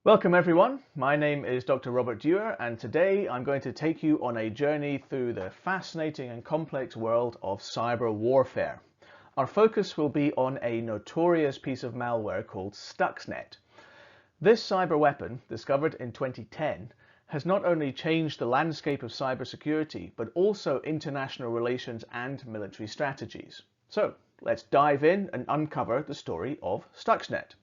Welcome everyone, my name is Dr. Robert Dewar and today I'm going to take you on a journey through the fascinating and complex world of cyber warfare. Our focus will be on a notorious piece of malware called Stuxnet. This cyber weapon, discovered in 2010, has not only changed the landscape of cybersecurity but also international relations and military strategies. So let's dive in and uncover the story of Stuxnet.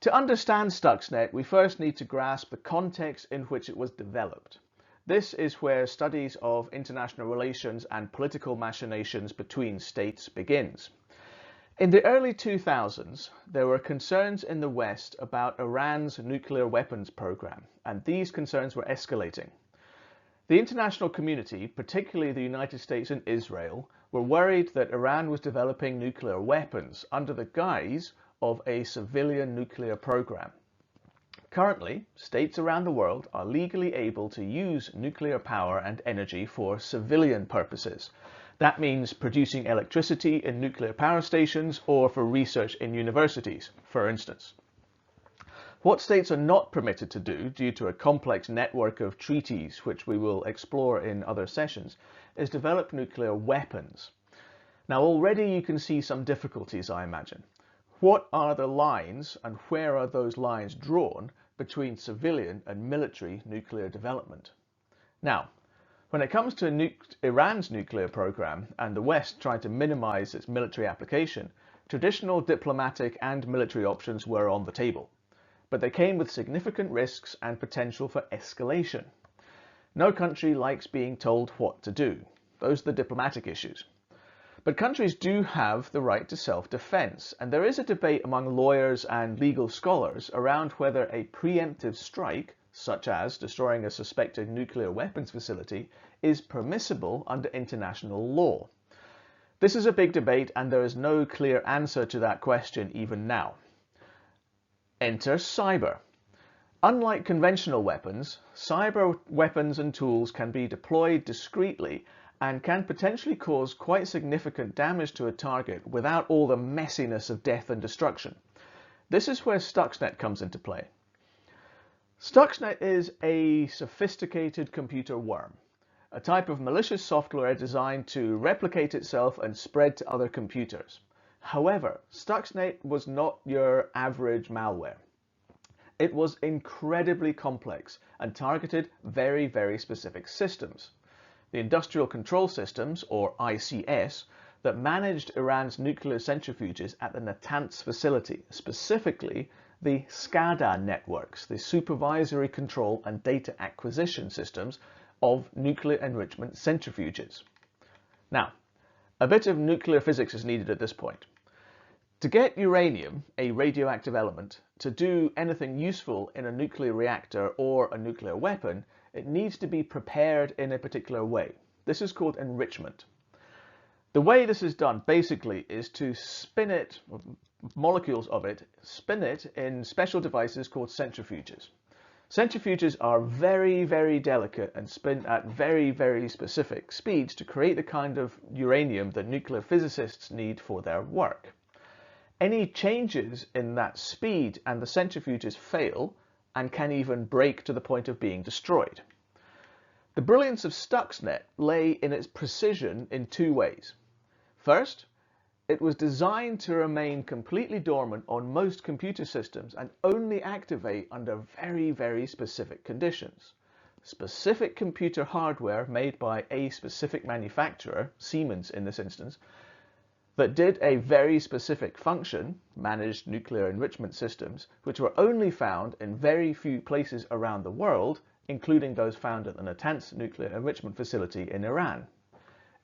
To understand Stuxnet, we first need to grasp the context in which it was developed. This is where studies of international relations and political machinations between states begins. In the early 2000s, there were concerns in the West about Iran's nuclear weapons program, and these concerns were escalating. The international community, particularly the United States and Israel, were worried that Iran was developing nuclear weapons under the guise of a civilian nuclear program. Currently, states around the world are legally able to use nuclear power and energy for civilian purposes. That means producing electricity in nuclear power stations or for research in universities, for instance. What states are not permitted to do, due to a complex network of treaties which we will explore in other sessions, is develop nuclear weapons. Now already you can see some difficulties, I imagine. What are the lines and where are those lines drawn between civilian and military nuclear development? Now, when it comes to Iran's nuclear program and the West trying to minimize its military application, traditional diplomatic and military options were on the table, but they came with significant risks and potential for escalation. No country likes being told what to do. Those are the diplomatic issues. But countries do have the right to self-defense, and there is a debate among lawyers and legal scholars around whether a preemptive strike, such as destroying a suspected nuclear weapons facility, is permissible under international law. This is a big debate, and there is no clear answer to that question even now. Enter cyber. Unlike conventional weapons, cyber weapons and tools can be deployed discreetly and can potentially cause quite significant damage to a target without all the messiness of death and destruction. This is where Stuxnet comes into play. Stuxnet is a sophisticated computer worm, a type of malicious software designed to replicate itself and spread to other computers. However, Stuxnet was not your average malware. It was incredibly complex and targeted very specific systems. The Industrial Control Systems, or ICS, that managed Iran's nuclear centrifuges at the Natanz facility, specifically the SCADA networks, the supervisory control and data acquisition systems of nuclear enrichment centrifuges. Now, a bit of nuclear physics is needed at this point. To get uranium, a radioactive element, to do anything useful in a nuclear reactor or a nuclear weapon, it needs to be prepared in a particular way. This is called enrichment. The way this is done basically is to spin it, molecules of it, spin it in special devices called centrifuges. Centrifuges are very delicate and spin at very specific speeds to create the kind of uranium that nuclear physicists need for their work. Any changes in that speed and the centrifuges fail and can even break to the point of being destroyed. The brilliance of Stuxnet lay in its precision in two ways. First, it was designed to remain completely dormant on most computer systems and only activate under very specific conditions. Specific computer hardware made by a specific manufacturer, Siemens in this instance, that did a very specific function, managed nuclear enrichment systems, which were only found in very few places around the world, including those found at the Natanz nuclear enrichment facility in Iran.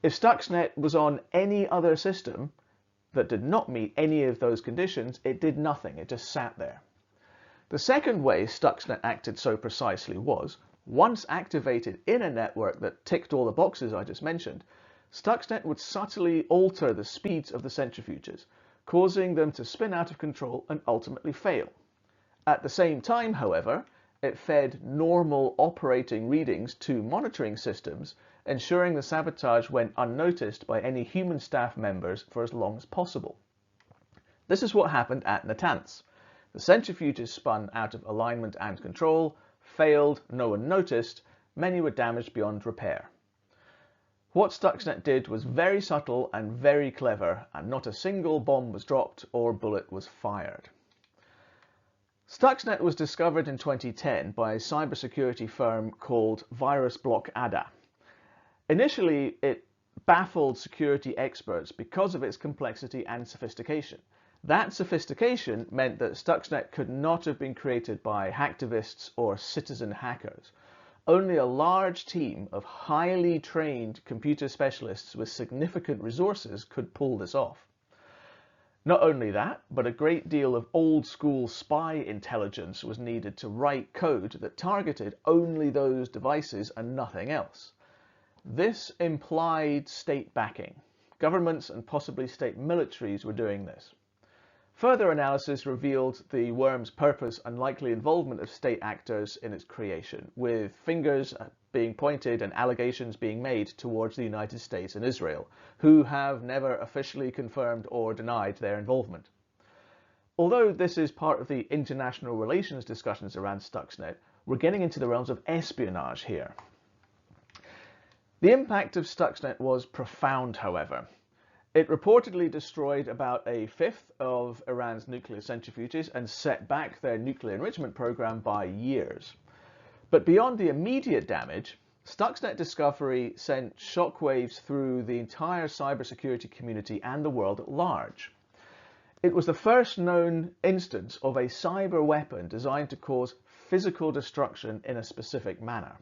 If Stuxnet was on any other system that did not meet any of those conditions, it did nothing, it just sat there. The second way Stuxnet acted so precisely was, once activated in a network that ticked all the boxes I just mentioned, Stuxnet would subtly alter the speeds of the centrifuges, causing them to spin out of control and ultimately fail. At the same time, however, it fed normal operating readings to monitoring systems, ensuring the sabotage went unnoticed by any human staff members for as long as possible. This is what happened at Natanz. The centrifuges spun out of alignment and control, failed, no one noticed, many were damaged beyond repair. What Stuxnet did was very subtle and very clever, and not a single bomb was dropped or bullet was fired. Stuxnet was discovered in 2010 by a cybersecurity firm called Virus Block Ada. Initially, it baffled security experts because of its complexity and sophistication. That sophistication meant that Stuxnet could not have been created by hacktivists or citizen hackers. Only a large team of highly trained computer specialists with significant resources could pull this off. Not only that, but a great deal of old-school spy intelligence was needed to write code that targeted only those devices and nothing else. This implied state backing. Governments and possibly state militaries were doing this. Further analysis revealed the worm's purpose and likely involvement of state actors in its creation, with fingers being pointed and allegations being made towards the United States and Israel, who have never officially confirmed or denied their involvement. Although this is part of the international relations discussions around Stuxnet, we're getting into the realms of espionage here. The impact of Stuxnet was profound, however. It reportedly destroyed about a fifth of Iran's nuclear centrifuges and set back their nuclear enrichment program by years. But beyond the immediate damage, Stuxnet discovery sent shockwaves through the entire cybersecurity community and the world at large. It was the first known instance of a cyber weapon designed to cause physical destruction in a specific manner.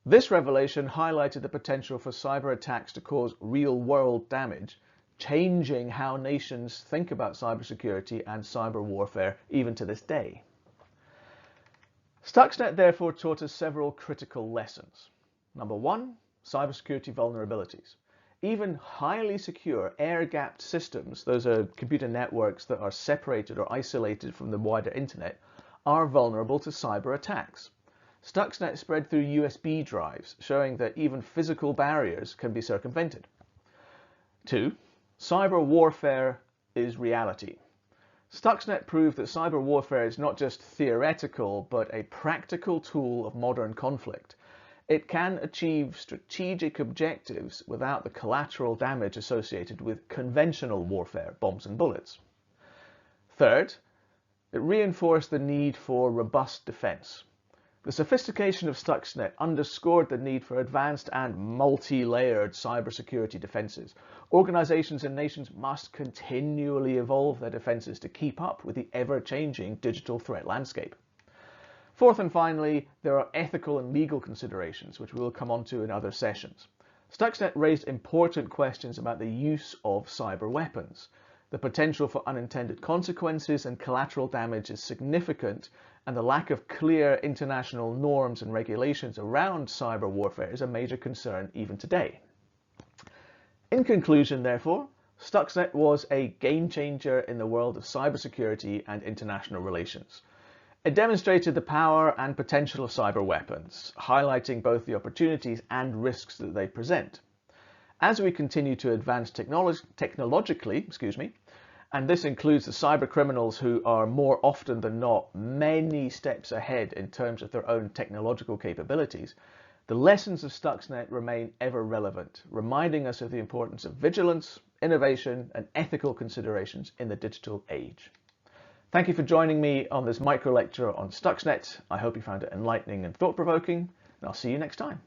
This revelation highlighted the potential for cyber attacks to cause real-world damage, changing how nations think about cybersecurity and cyber warfare even to this day. Stuxnet therefore taught us several critical lessons. Number one, cybersecurity vulnerabilities. Even highly secure air-gapped systems, those are computer networks that are separated or isolated from the wider internet, are vulnerable to cyber attacks. Stuxnet spread through USB drives, showing that even physical barriers can be circumvented. 2. Cyber warfare is reality. Stuxnet proved that cyber warfare is not just theoretical, but a practical tool of modern conflict. It can achieve strategic objectives without the collateral damage associated with conventional warfare, bombs and bullets. 3rd, it reinforced the need for robust defense. The sophistication of Stuxnet underscored the need for advanced and multi-layered cybersecurity defenses. Organizations and nations must continually evolve their defenses to keep up with the ever-changing digital threat landscape. 4th and finally, there are ethical and legal considerations, which we will come on to in other sessions. Stuxnet raised important questions about the use of cyber weapons. The potential for unintended consequences and collateral damage is significant, and the lack of clear international norms and regulations around cyber warfare is a major concern even today. In conclusion, therefore, Stuxnet was a game changer in the world of cybersecurity and international relations. It demonstrated the power and potential of cyber weapons, highlighting both the opportunities and risks that they present. As we continue to advance technologically, and this includes the cyber criminals who are more often than not many steps ahead in terms of their own technological capabilities, the lessons of Stuxnet remain ever relevant, reminding us of the importance of vigilance, innovation, and ethical considerations in the digital age. Thank you for joining me on this micro lecture on Stuxnet. I hope you found it enlightening and thought-provoking, and I'll see you next time.